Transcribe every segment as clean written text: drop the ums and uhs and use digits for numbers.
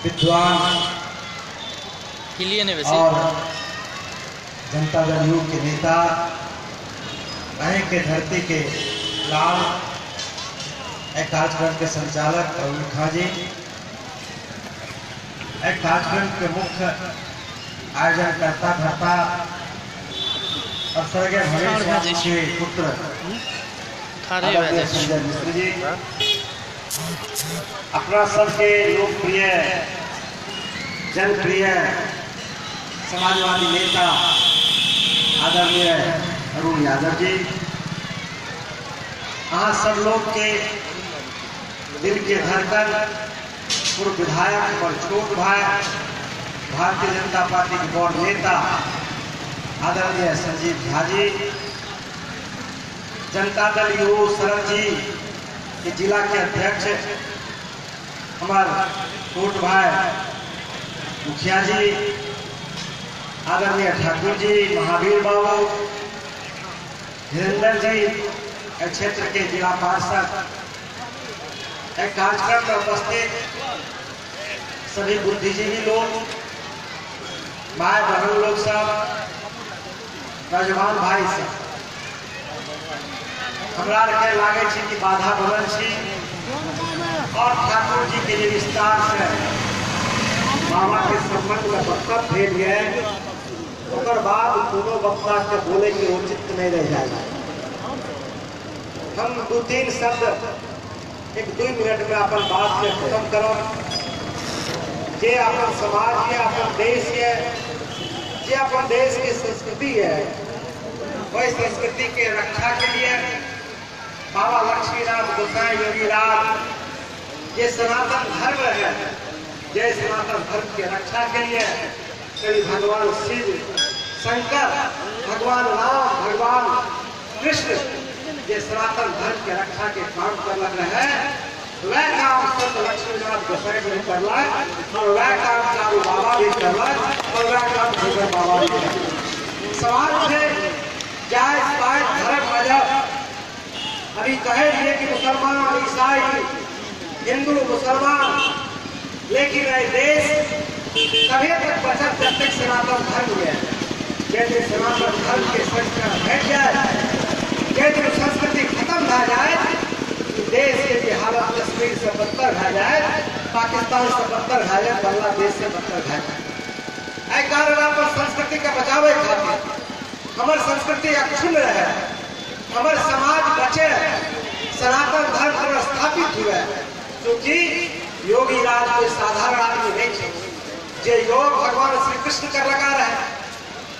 विद्वान और जनता दल यूथ के नेता, कहीं के धरती के लाल, एक कार्यक्रम के संचालक अरुण खाजी, एक कार्यक्रम के मुख्य आयोजन करता और स्वर्गीय भवेश के पुत्र संजय मिश्र जी, अपना सबके लोकप्रिय जनप्रिय समाजवादी नेता आदरणीय अरुण यादव जी, आज सब लोग के दिल के धड़कन पूर्व विधायक और छोट भाई भारतीय जनता पार्टी के बड़ नेता आदरणीय संजीव झा जी, जनता दल यूथ शरण जी के जिला के अध्यक्ष हमारे छोट भाई मुखिया जी, आदरणीय ठाकुर जी, महावीर बाबू, धीरेन्द्र जी, क्षेत्र के जिला पार्षद, एक कार्यक्रम में उपस्थित सभी बुद्धिजीवी लोग, माए बहन लोग सब, नौजवान भाई सब, हमरा के लागे छी कि बाधा बनल छी और ठाकुर जी के विस्तार से बाबा के संबंध में वक्तव्य भेज गए, उसके बाद दोनों वक्ता के बोले के उचित नहीं रह जाएगा। हम 2-3 शब्द 1-2 मिनट में अपन बात से खत्म करो। जे अपन समाज है, अपन देश है, जे अपन देश की संस्कृति है, वही संस्कृति के रक्षा के लिए बाबा लक्ष्मीनाथ गोसाई योगीराज ये सनातन धर्म है, ये सनातन धर्म की रक्षा के लिए कभी भगवान शिव, शंकर, भगवान राम, भगवान कृष्ण ये सनातन धर्म की रक्षा के काम कर लग रहे हैं। वह काम संत लक्ष्मीनाथ गोसाई जी कर और वह काम चारू बाबा भी कर और वह काम भगवान बाबा भी कर। समाज में जायज पायज धर्म मजहब अभी कहे दिए कि मुसलमान, ईसाई, हिंदू, मुसलमान, लेकिन यह देश तभी तक बचत जब तक सनातन धर्म है। यदि सनातन धर्म के संस्कार हट जाए, यदि संस्कृति खत्म हो जाए, देश की हालत कश्मीर से बदतर हो जाए, पाकिस्तान से बदतर हो जाए, बांग्लादेश से बदतर हो जाए। ऐ कारण अपन संस्कृति का बचावे खातिर हमारी संस्कृति अक्षुण्ण रहे, हमारे समाज बचे, सनातन धर्म हमारा स्थापित हुआ, क्योंकि योगी राज कोई साधारण आदमी नहीं थे। जो योग भगवान श्री कृष्ण कर लगा रहे,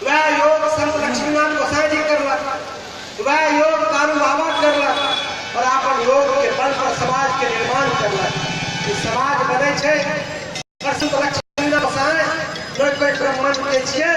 वह योग संत लक्ष्मीनाथ गोसाई जी कर लगा, वह योग तारू बाबा कर लगा और अपन योग के बल पर समाज के निर्माण कर लगा। समाज बने छे और संत लक्ष्मीनाथ गोसाई कोई ब्राह्मण के छिए।